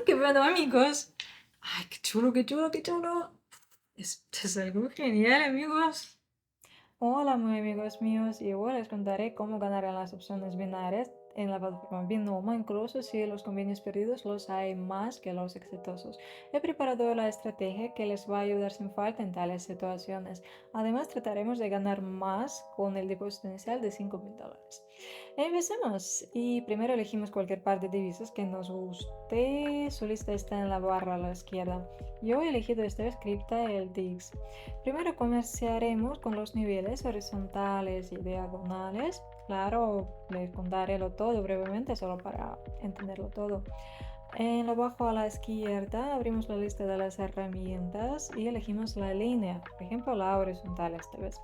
qué bueno, amigos. Ay, qué chulo, qué chulo, qué chulo. Esto es algo genial, amigos. Hola, muy amigos míos, y hoy les contaré cómo ganar en las opciones binarias en la plataforma Binomo, incluso si los convenios perdidos los hay más que los exitosos. He preparado la estrategia que les va a ayudar sin falta en tales situaciones. Además, trataremos de ganar más con el depósito inicial de $5,000. Empecemos y primero elegimos cualquier par de divisas que nos guste. Su lista está en la barra a la izquierda. Yo he elegido esta vez cripta el DIX. Primero comerciaremos con los niveles horizontales y diagonales. Claro, les contaré lo todo brevemente, solo para entenderlo todo. En lo bajo a la izquierda abrimos la lista de las herramientas y elegimos la línea, por ejemplo la horizontal esta vez.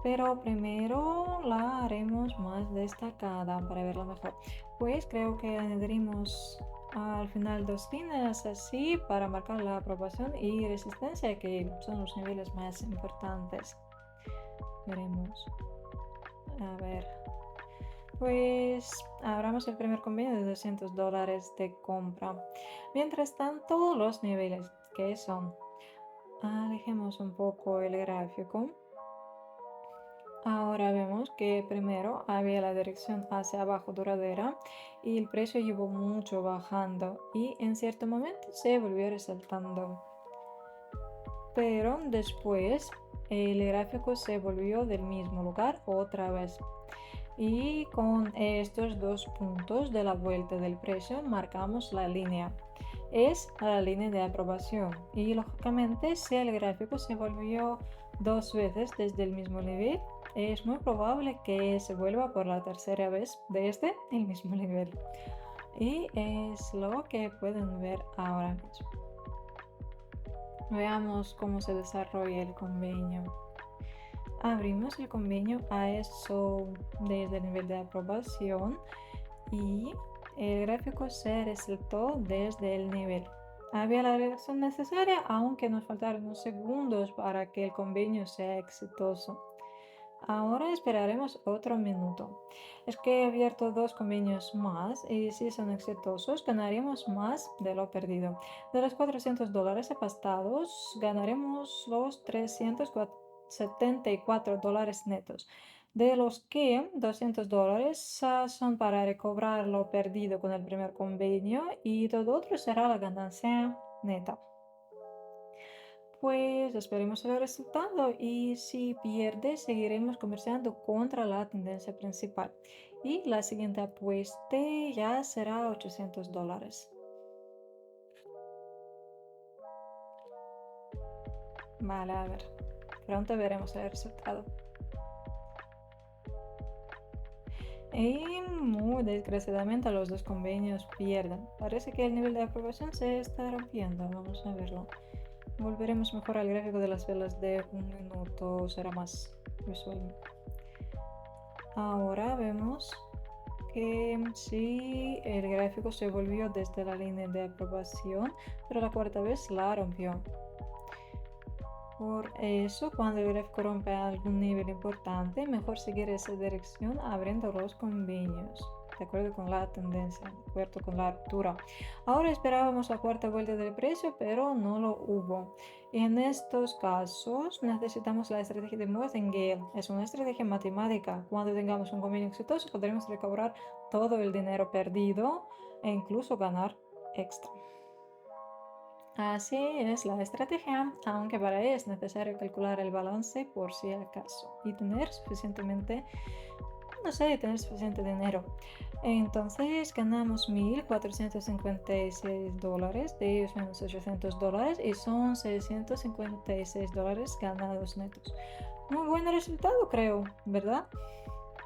Pero primero la haremos más destacada para verla mejor. Pues creo que añadiremos al final dos líneas así para marcar la aprobación y resistencia, que son los niveles más importantes. Veremos. A ver. Pues abramos el primer convenio de $200 de compra. Mientras tanto, los niveles, que son, alejemos un poco el gráfico. Ahora vemos que primero había la dirección hacia abajo duradera y el precio llevó mucho bajando y en cierto momento se volvió resaltando. Pero después el gráfico se volvió del mismo lugar otra vez. Y con estos dos puntos de la vuelta del precio marcamos la línea. Es la línea de aprobación y lógicamente si el gráfico se volvió dos veces desde el mismo nivel, es muy probable que se vuelva por la tercera vez desde el mismo nivel. Y es lo que pueden ver ahora mismo. Veamos cómo se desarrolla el convenio. Abrimos el convenio a eso desde el nivel de aprobación y el gráfico se resaltó desde el nivel. Había la dirección necesaria, aunque nos faltaron unos segundos para que el convenio sea exitoso. Ahora esperaremos otro minuto. Es que he abierto dos convenios más y si son exitosos ganaremos más de lo perdido. De los $400 apastados ganaremos los $374 netos, de los que $200 son para recobrar lo perdido con el primer convenio y todo otro será la ganancia neta. Pues esperemos el resultado y si pierde seguiremos comerciando contra la tendencia principal. Y la siguiente apuesta ya será $800. Vale, a ver. Pronto veremos el resultado. Y muy desgraciadamente los dos convenios pierden. Parece que el nivel de aprobación se está rompiendo. Vamos a verlo. Volveremos mejor al gráfico de las velas de un minuto. Será más visual. Ahora vemos que sí, el gráfico se volvió desde la línea de aprobación, pero la cuarta vez la rompió. Por eso, cuando el gráfico rompe algún nivel importante, mejor seguir esa dirección abriendo los convenios, de acuerdo con la tendencia, de acuerdo con la ruptura. Ahora esperábamos la cuarta vuelta del precio, pero no lo hubo. En estos casos necesitamos la estrategia de Martingale. Es una estrategia matemática. Cuando tengamos un convenio exitoso, podremos recobrar todo el dinero perdido e incluso ganar extra. Así es la estrategia, aunque para ello es necesario calcular el balance por si acaso y tener suficientemente, no sé, tener suficiente dinero. Entonces ganamos $1,456, de ellos menos $800 y son $656 ganados netos. Muy buen resultado, creo, ¿verdad?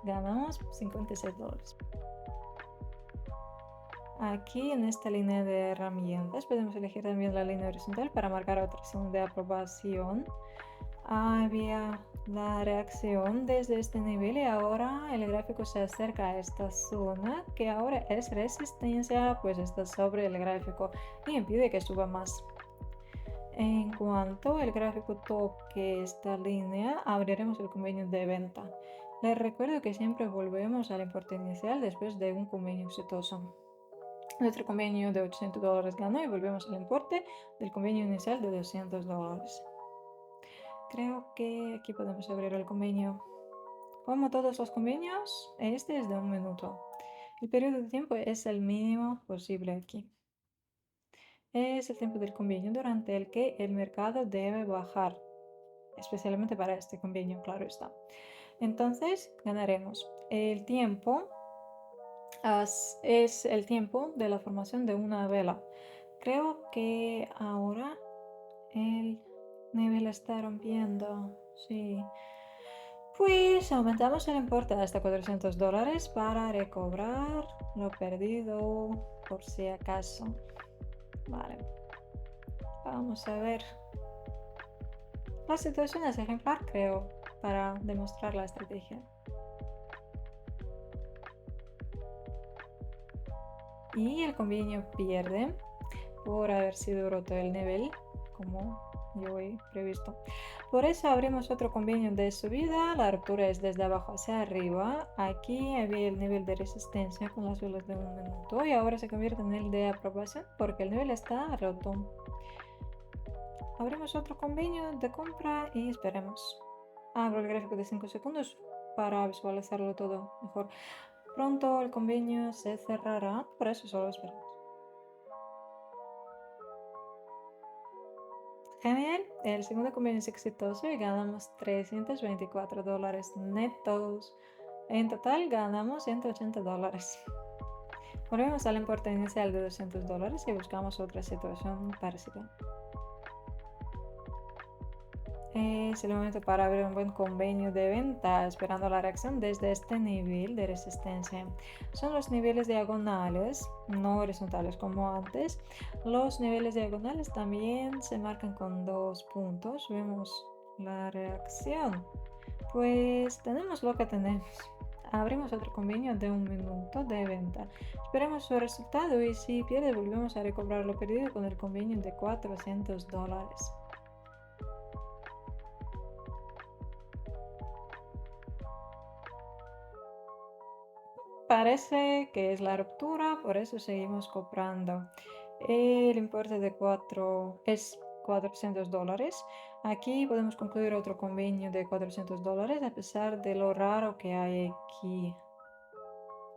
Ganamos $56. Aquí en esta línea de herramientas podemos elegir también la línea horizontal para marcar otra zona de aprobación. Había la reacción desde este nivel y ahora el gráfico se acerca a esta zona que ahora es resistencia, pues está sobre el gráfico y impide que suba más. En cuanto el gráfico toque esta línea, abriremos el convenio de venta. Les recuerdo que siempre volvemos al importe inicial después de un convenio exitoso. Nuestro convenio de $800 ganó y volvemos al importe del convenio inicial de $200. Creo que aquí podemos abrir el convenio. Como todos los convenios, este es de 1 minuto. El periodo de tiempo es el mínimo posible aquí. Es el tiempo del convenio durante el que el mercado debe bajar, especialmente para este convenio, claro está. Entonces, ganaremos. El tiempo es el tiempo de la formación de una vela. Creo que ahora el nivel está rompiendo. Sí. Pues aumentamos el importe hasta $400 para recobrar lo perdido por si acaso. Vale. Vamos a ver. La situación es ejemplar, creo, para demostrar la estrategia. Y el convenio pierde por haber sido roto el nivel, como yo he previsto. Por eso abrimos otro convenio de subida. La ruptura es desde abajo hacia arriba. Aquí había el nivel de resistencia con las velas de 1 minuto y ahora se convierte en el de aprobación porque el nivel está roto. Abrimos otro convenio de compra y esperemos. Abro el gráfico de 5 segundos para visualizarlo todo mejor. Pronto el convenio se cerrará, por eso solo esperamos. Genial, el segundo convenio es exitoso y ganamos $324 netos. En total ganamos $180. Volvemos al importe inicial de $200 y buscamos otra situación parecida. Es el momento para abrir un buen convenio de venta, esperando la reacción desde este nivel de resistencia. Son los niveles diagonales, no horizontales como antes. Los niveles diagonales también se marcan con 2 puntos. Vemos la reacción. Pues tenemos lo que tenemos. Abrimos otro convenio de 1 minuto de venta. Esperemos su resultado y si pierde volvemos a recobrar lo perdido con el convenio de $400. Parece que es la ruptura, por eso seguimos comprando. El importe de es $400. Aquí podemos concluir otro convenio de $400 a pesar de lo raro que hay aquí.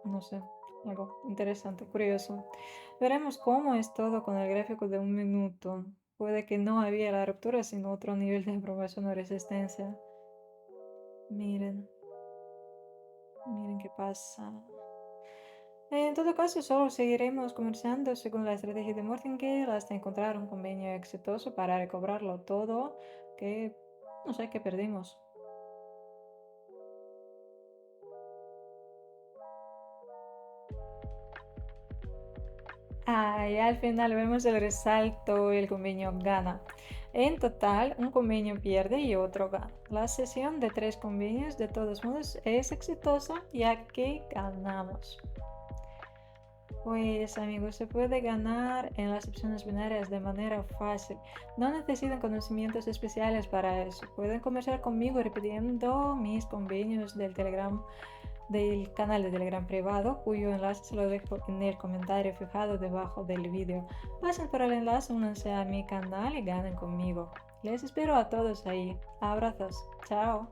No sé, algo interesante, curioso. Veremos cómo es todo con el gráfico de 1 minuto. Puede que no había la ruptura, sino otro nivel de aprobación o resistencia. Miren, miren qué pasa. En todo caso, solo seguiremos comerciando según la estrategia de Martingale hasta encontrar un convenio exitoso para recobrarlo todo que, no sé, que perdimos. Y al final vemos el resalto y el convenio gana. En total, un convenio pierde y otro gana. La sesión de 3 convenios, de todos modos, es exitosa ya que ganamos. Pues amigos, se puede ganar en las opciones binarias de manera fácil. No necesitan conocimientos especiales para eso. Pueden conversar conmigo repitiendo mis convenios del Telegram, del canal de Telegram privado, cuyo enlace se lo dejo en el comentario fijado debajo del vídeo. Pasen por el enlace, únanse a mi canal y ganen conmigo. Les espero a todos ahí. Abrazos. Chao.